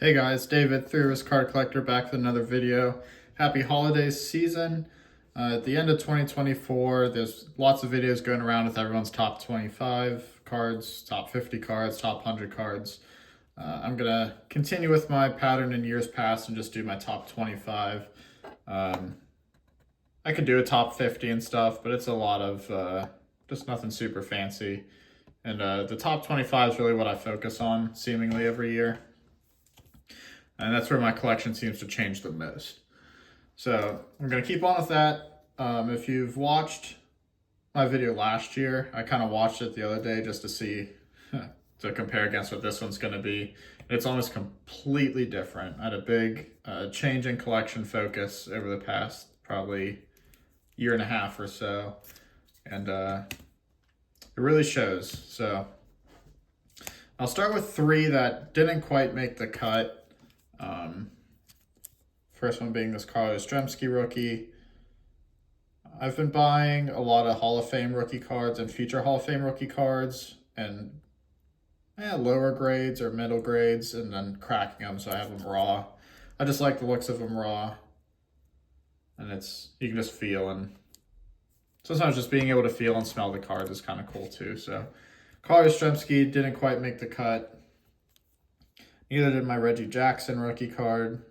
Hey guys, David, Three Risk Card Collector, back with another video. Happy holidays season. At the end of 2024, there's lots of videos going around with everyone's top 25 cards, top 50 cards, top 100 cards. I'm going to continue with my pattern in years past and just do my top 25. I could do a top 50 and stuff, but it's a lot of just nothing super fancy. And the top 25 is really what I focus on seemingly every year. And that's where my collection seems to change the most. So I'm going to keep on with that. If you've watched my video last year, I kind of watched it the other day just to see, to compare against what this one's going to be. It's almost completely different. I had a big change in collection focus over the past probably year and a half or so. And it really shows. So I'll start with three that didn't quite make the cut. First one being this Carlos Yastrzemski rookie. I've been buying a lot of Hall of Fame rookie cards and future Hall of Fame rookie cards and lower grades or middle grades and then cracking them so I have them raw. I just like the looks of them raw. And you can just feel, and sometimes just being able to feel and smell the cards is kind of cool too. So Carlos Yastrzemski didn't quite make the cut. Neither did my Reggie Jackson rookie card.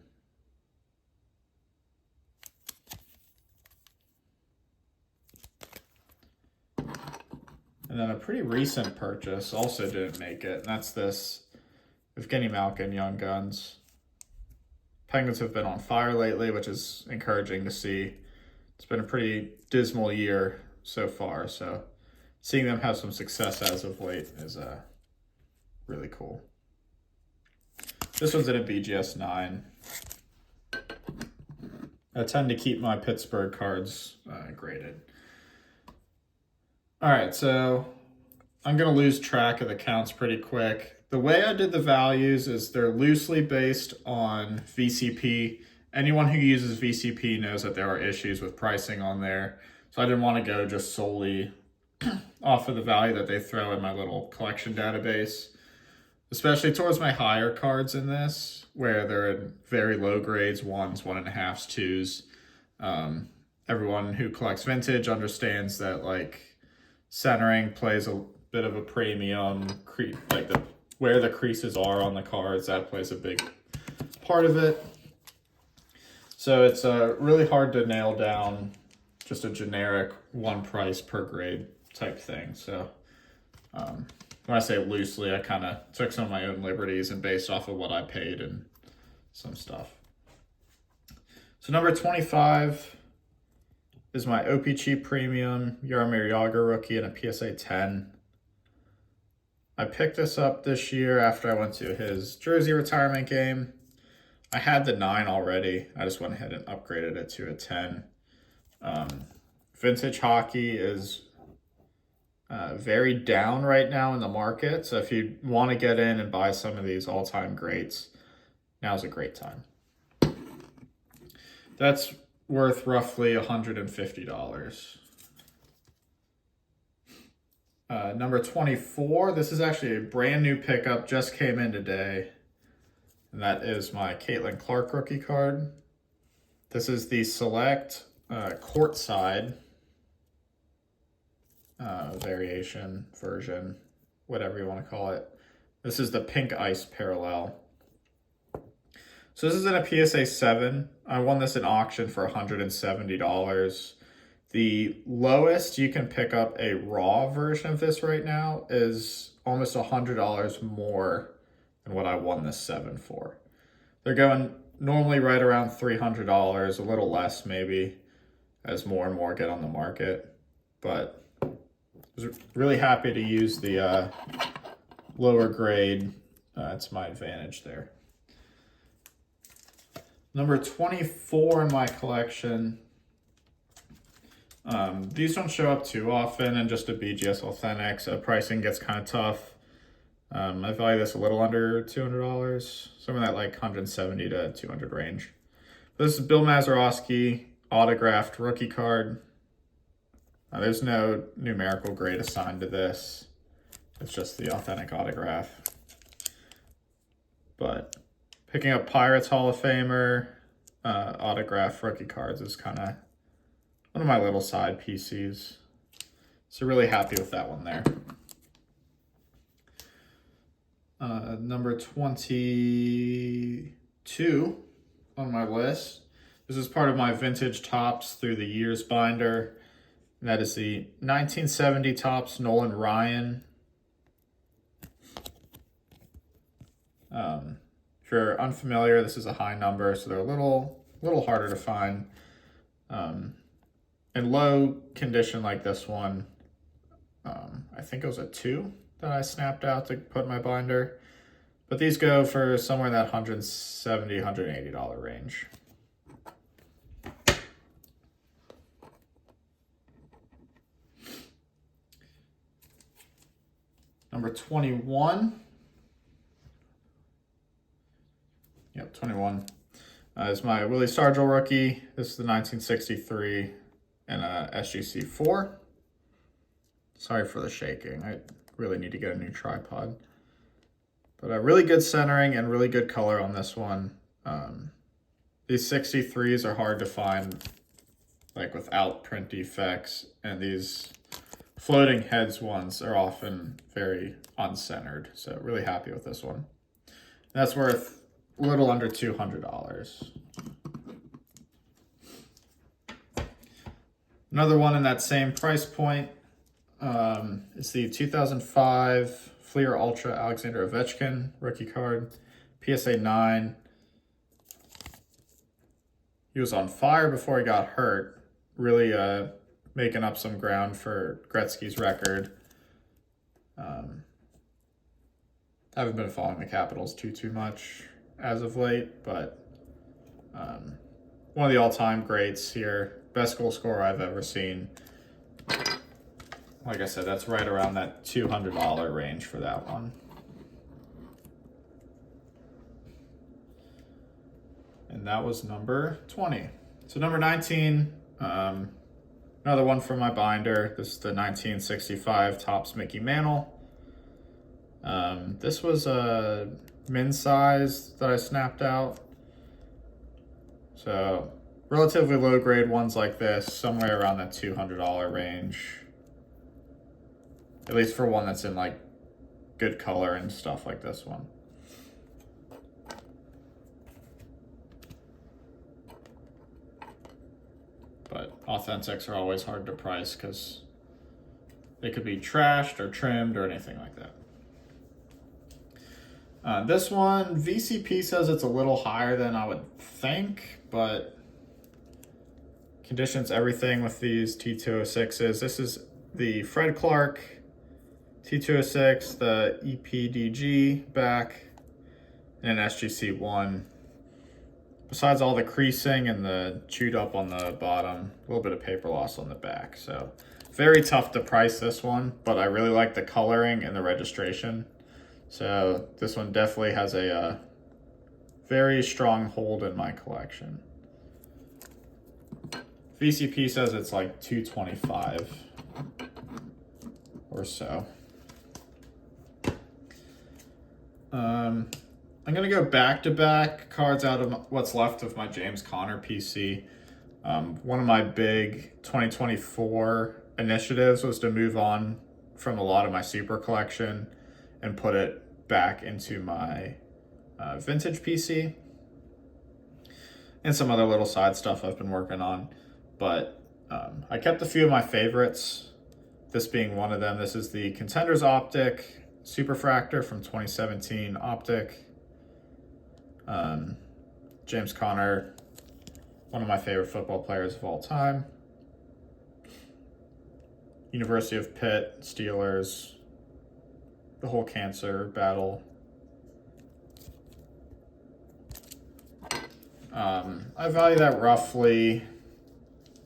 And then a pretty recent purchase also didn't make it, and that's this Evgeny Malkin Young Guns. Penguins have been on fire lately, which is encouraging to see. It's been a pretty dismal year so far, so seeing them have some success as of late is really cool. This one's in a BGS 9. I tend to keep my Pittsburgh cards graded. All right, so I'm going to lose track of the counts pretty quick. The way I did the values is they're loosely based on VCP. Anyone who uses VCP knows that there are issues with pricing on there. So I didn't want to go just solely off of the value that they throw in my little collection database, especially towards my higher cards in this, where they're in very low grades, 1s, 1.5s, 2s. Everyone who collects vintage understands that like centering plays a bit of a premium, like where the creases are on the cards, that plays a big part of it. So it's really hard to nail down just a generic one price per grade type thing. So when I say loosely, I kind of took some of my own liberties and based off of what I paid and some stuff. So number 25 is my OPC Premium Jaromir Jagr rookie and a PSA 10. I picked this up this year after I went to his jersey retirement game. I had the 9 already. I just went ahead and upgraded it to a 10. Vintage hockey is very down right now in the market. So if you want to get in and buy some of these all-time greats, now's a great time. That's worth roughly $150. Number 24, this is actually a brand new pickup, just came in today. And that is my Caitlin Clark rookie card. This is the select courtside variation version, whatever you want to call it. This is the pink ice parallel. So this is in a PSA 7. I won this in auction for $170. The lowest you can pick up a raw version of this right now is almost $100 more than what I won this 7 for. They're going normally right around $300, a little less maybe, as more and more get on the market. But I was really happy to use the lower grade. It's my advantage there. Number 24 in my collection. These don't show up too often, and just a BGS Authentic, so pricing gets kind of tough. I value this a little under $200, somewhere in that like 170 to 200 range. This is Bill Mazeski autographed rookie card. There's no numerical grade assigned to this. It's just the authentic autograph. But Picking up Pirates Hall of Famer autograph rookie cards is kind of one of my little side PCs. So really happy with that one there. Number 22 on my list. This is part of my vintage Topps through the years binder. And that is the 1970 Topps Nolan Ryan. If you're unfamiliar, this is a high number, so they're a little harder to find. In low condition like this one, I think it was a 2 that I snapped out to put in my binder. But these go for somewhere in that $170, $180 range. Number 21. Yep, 21. Is my Willie Stargell rookie. This is the 1963 and SGC 4. Sorry for the shaking. I really need to get a new tripod. But a really good centering and really good color on this one. These 63s are hard to find, like without print defects, and these floating heads ones are often very uncentered. So really happy with this one. That's worth a little under $200. Another one in that same price point is the 2005 Flur Ultra Alexander Ovechkin rookie card, PSA 9. He was on fire before he got hurt, really making up some ground for Gretzky's record. Haven't been following the Capitals too much as of late, but one of the all-time greats here. Best goal scorer I've ever seen. Like I said, that's right around that $200 range for that one. And that was number 20. So number 19, another one from my binder. This is the 1965 Topps Mickey Mantle. This was a min size that I snapped out. So relatively low grade ones like this, somewhere around that $200 range. At least for one that's in like good color and stuff like this one. But authentics are always hard to price because they could be trashed or trimmed or anything like that. This one, VCP says it's a little higher than I would think, but conditions everything with these T206s. This is the Fred Clark T206, the EPDG back, and an SGC1. Besides all the creasing and the chewed up on the bottom, a little bit of paper loss on the back. So very tough to price this one, but I really like the coloring and the registration. So this one definitely has a very strong hold in my collection. VCP says it's like $225 or so. I'm gonna go back-to-back cards out of what's left of my James Conner PC. One of my big 2024 initiatives was to move on from a lot of my super collection and put it back into my vintage PC and some other little side stuff I've been working on. But I kept a few of my favorites, this being one of them. This is the Contenders Optic Superfractor from 2017 Optic. James Conner, one of my favorite football players of all time. University of Pitt, Steelers, the whole cancer battle. I value that roughly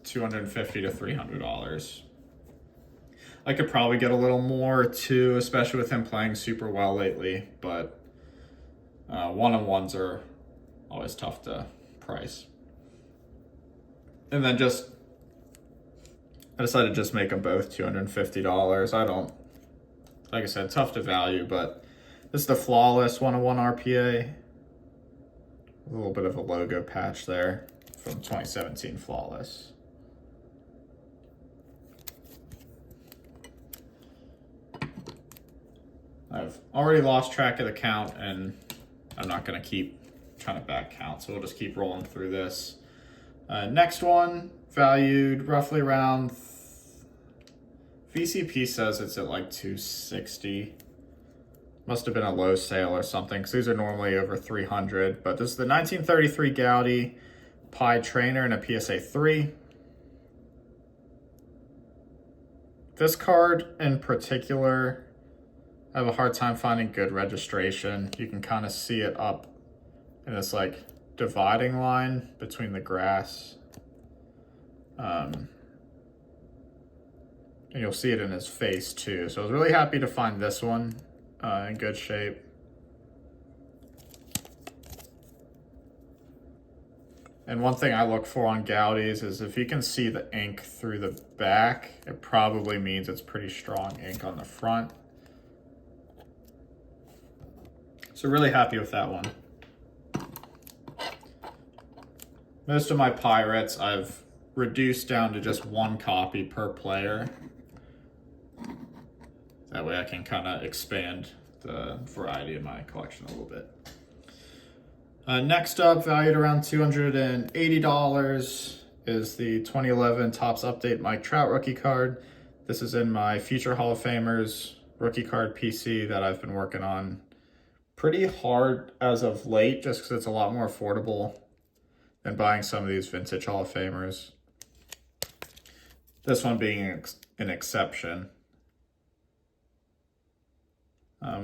$250 to $300. I could probably get a little more too, especially with him playing super well lately, but one-on-ones are always tough to price. And then I decided to just make them both $250. Like I said, tough to value, but this is the Flawless 101 RPA. A little bit of a logo patch there from 2017 Flawless. I've already lost track of the count, and I'm not going to keep trying to back count, so we'll just keep rolling through this. Next one, valued roughly around, VCP says it's at like 260. Must have been a low sale or something, because these are normally over 300. But this is the 1933 Gaudy Pi Trainer in a PSA 3. This card in particular, I have a hard time finding good registration. You can kind of see it up in this like dividing line between the grass. And you'll see it in his face too. So I was really happy to find this one in good shape. And one thing I look for on Gaudis is if you can see the ink through the back, it probably means it's pretty strong ink on the front. So really happy with that one. Most of my Pirates I've reduced down to just one copy per player. That way I can kind of expand the variety of my collection a little bit. Next up, valued around $280, is the 2011 Topps Update Mike Trout rookie card. This is in my Future Hall of Famers rookie card PC that I've been working on pretty hard as of late, just because it's a lot more affordable than buying some of these vintage Hall of Famers. This one being an exception.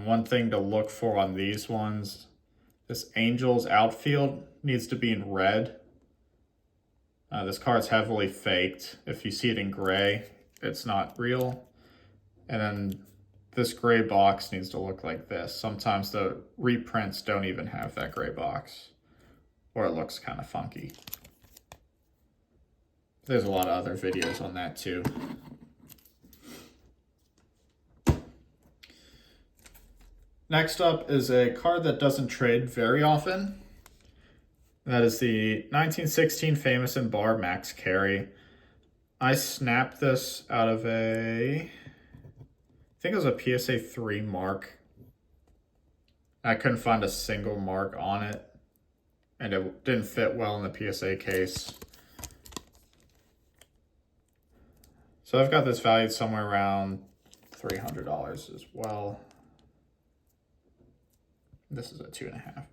One thing to look for on these ones, this Angels outfield needs to be in red. This card's heavily faked. If you see it in gray, it's not real. And then this gray box needs to look like this. Sometimes the reprints don't even have that gray box, or it looks kind of funky. There's a lot of other videos on that too. Next up is a card that doesn't trade very often. That is the 1916 Famous in Bar Max Carey. I snapped this out of I think it was a PSA 3 mark. I couldn't find a single mark on it, and it didn't fit well in the PSA case. So I've got this valued somewhere around $300 as well. This is a 2.5.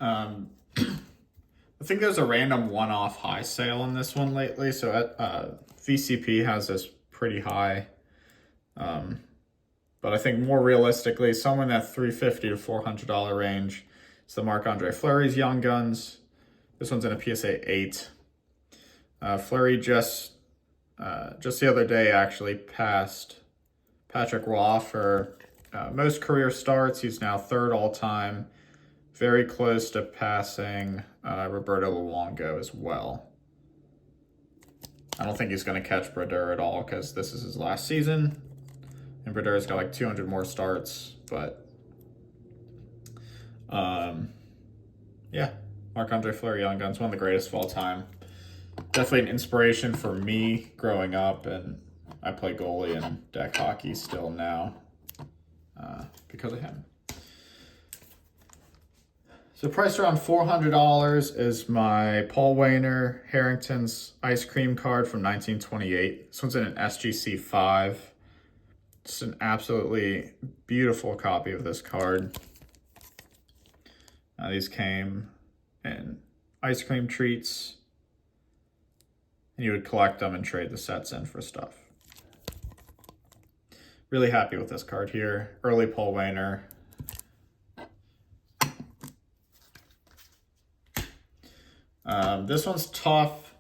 I think there's a random one-off high sale on this one lately. So VCP has this pretty high. But I think more realistically, somewhere in that $350 to $400 range. It's the Marc-Andre Fleury's Young Guns. This one's in a PSA 8. Fleury just the other day actually passed Patrick Roy for most career starts. He's now third all-time. Very close to passing Roberto Luongo as well. I don't think he's going to catch Brodeur at all because this is his last season. And Brodeur's got like 200 more starts. But, yeah, Marc-Andre Fleury Young Guns, one of the greatest of all time. Definitely an inspiration for me growing up, and I play goalie and deck hockey still now because of him. So priced around $400 is my Paul Wainer Harrington's Ice Cream card from 1928. This one's in an SGC 5. Just an absolutely beautiful copy of this card. These came in ice cream treats. And you would collect them and trade the sets in for stuff. Really happy with this card here. Early Paul Wainer. This one's tough,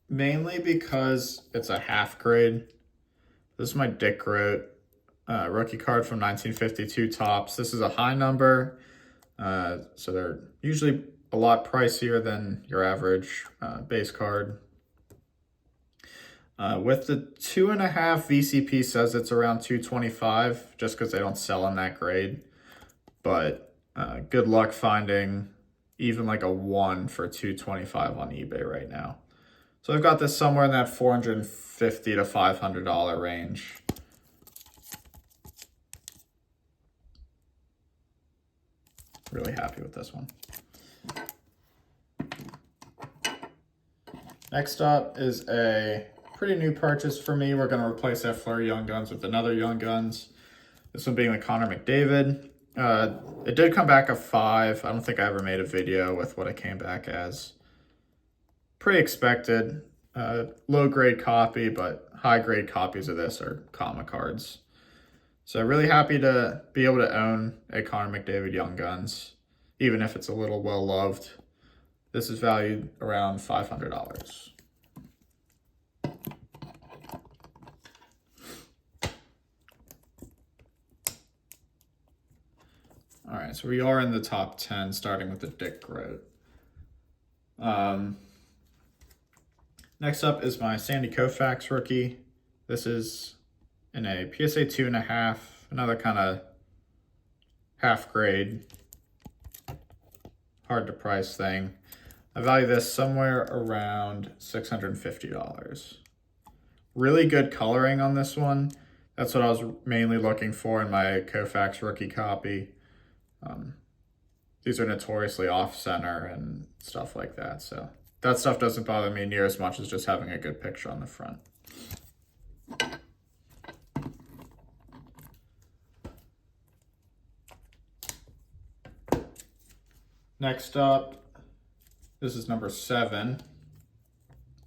mainly because it's a half grade. This is my Dick Groat rookie card from 1952 Topps. This is a high number, so they're usually a lot pricier than your average base card. With the 2.5, VCP says it's around 225, just because they don't sell in that grade. But good luck finding even like a 1 for 225 on eBay right now. So I've got this somewhere in that $450 to $500 range. Really happy with this one. Next up is a pretty new purchase for me. We're going to replace that Flur Young Guns with another Young Guns. This one being the Conor McDavid. It did come back a 5. I don't think I ever made a video with what it came back as. Pretty expected. Low grade copy, but high grade copies of this are comic cards. So really happy to be able to own a Conor McDavid Young Guns, even if it's a little well loved. This is valued around $500. All right, so we are in the top 10, starting with the Dick Groat. Next up is my Sandy Koufax rookie. This is in a PSA 2.5, another kind of half grade, hard to price thing. I value this somewhere around $650. Really good coloring on this one. That's what I was mainly looking for in my Koufax rookie copy. These are notoriously off-center and stuff like that, so that stuff doesn't bother me near as much as just having a good picture on the front. Next up, this is number 7.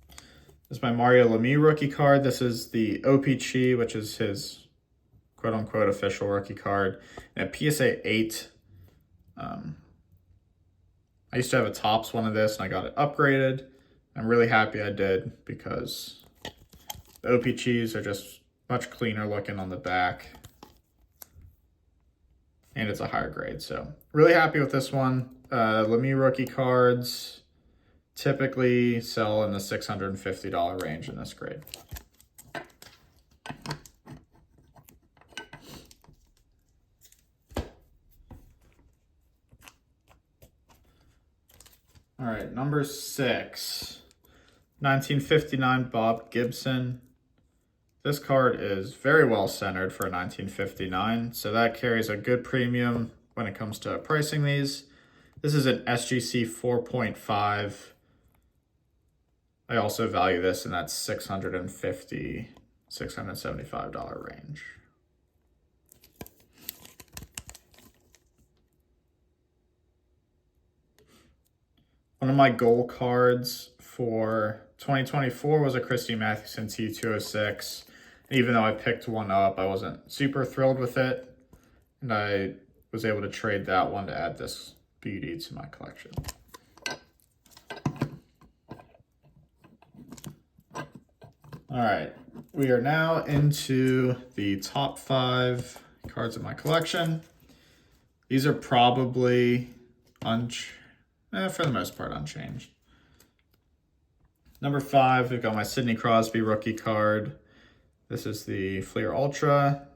This is my Mario Lamie rookie card. This is the OPC, which is his quote-unquote official rookie card. And a PSA 8. I used to have a Topps one of this, and I got it upgraded. I'm really happy I did, because the OPCs are just much cleaner looking on the back. And it's a higher grade, so really happy with this one. Lamie rookie cards typically sell in the $650 range in this grade. All right, number 6, 1959 Bob Gibson. This card is very well centered for a 1959, so that carries a good premium when it comes to pricing these. This is an SGC 4.5. I also value this in that $650, $675 range. One of my goal cards for 2024 was a Christy Mathewson T206. Even though I picked one up, I wasn't super thrilled with it. And I was able to trade that one to add this beauty to my collection. All right, we are now into the top 5 cards of my collection. These are probably for the most part unchanged. Number 5, we've got my Sidney Crosby rookie card. This is the Flur Ultra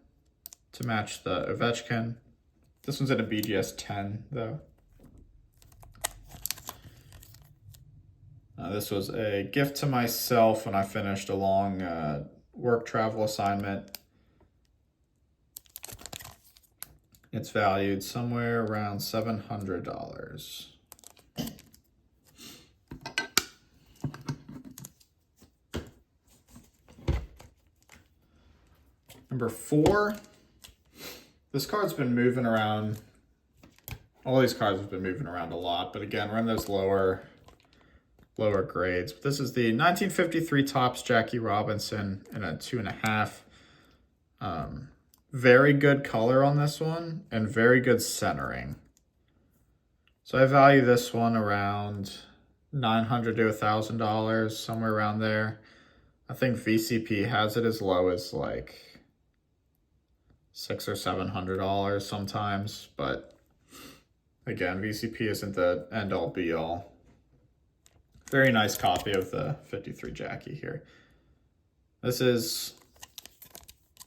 to match the Ovechkin. This one's in a BGS 10 though. This was a gift to myself when I finished a long work travel assignment. It's valued somewhere around $700. Number 4, this card's been moving around. All these cards have been moving around a lot, but again, we're in those lower grades. But this is the 1953 Topps Jackie Robinson in a 2.5. Very good color on this one and very good centering. So I value this one around $900 to $1,000, somewhere around there. I think VCP has it as low as like $600 or $700 sometimes, but again, VCP isn't the end-all be-all. Very nice copy of the 53 Jackie here. This is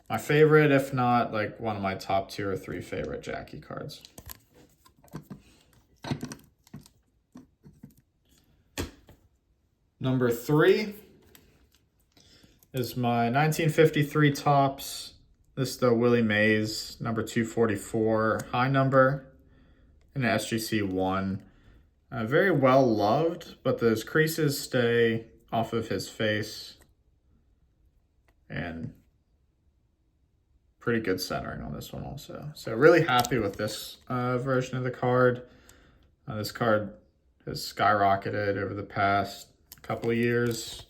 my favorite, if not like one of my top 2 or 3 favorite Jackie cards. Number 3 is my 1953 Topps. This is the Willie Mays, number 244, high number, and an SGC 1. Very well loved, but those creases stay off of his face. And pretty good centering on this one also. So really happy with this version of the card. This card has skyrocketed over the past couple of years.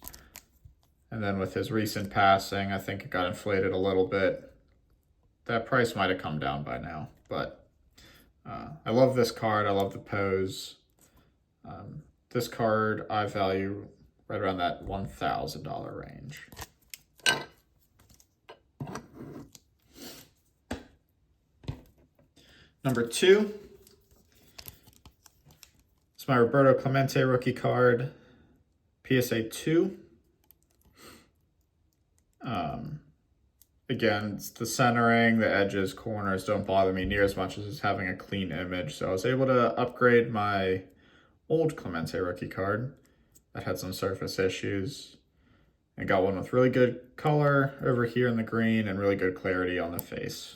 And then with his recent passing, I think it got inflated a little bit. That price might have come down by now, but I love this card. I love the pose. This card I value right around that $1,000 range. Number 2 is my Roberto Clemente rookie card, PSA 2. Again, it's the centering, the edges, corners don't bother me near as much as just having a clean image. So I was able to upgrade my old Clemente rookie card that had some surface issues. I got one with really good color over here in the green and really good clarity on the face.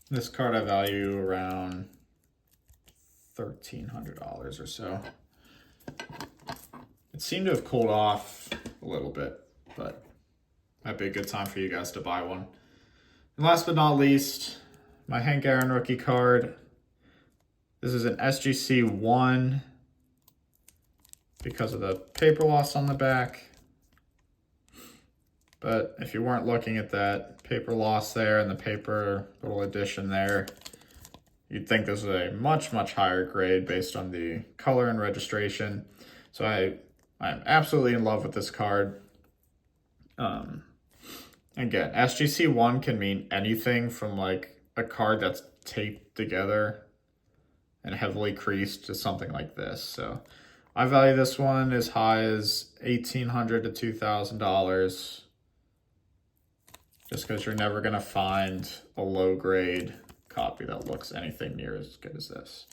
This card I value around $1,300 or so. It seemed to have cooled off a little bit, but might be a good time for you guys to buy one. And last but not least, my HanGaron rookie card. This is an SGC 1 because of the paper loss on the back. But if you weren't looking at that paper loss there and the paper little addition there, you'd think this is a much, much higher grade based on the color and registration. So I'm absolutely in love with this card. Again, SGC 1 can mean anything from like a card that's taped together and heavily creased to something like this. So I value this one as high as $1,800 to $2,000. Just because you're never going to find a low grade copy that looks anything near as good as this.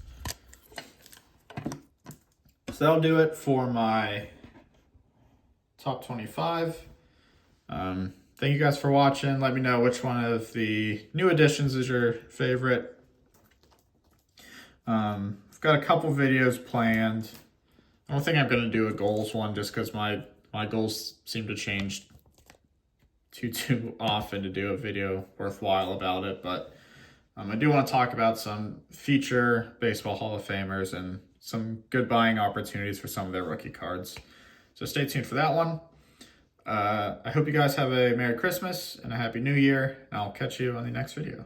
So that'll do it for my top 25. Thank you guys for watching. Let me know which one of the new additions is your favorite. I've got a couple videos planned. I don't think I'm going to do a goals one just because my goals seem to change too often to do a video worthwhile about it. But I do want to talk about some future Baseball Hall of Famers and some good buying opportunities for some of their rookie cards. So stay tuned for that one. I hope you guys have a Merry Christmas and a Happy New Year, and I'll catch you on the next video.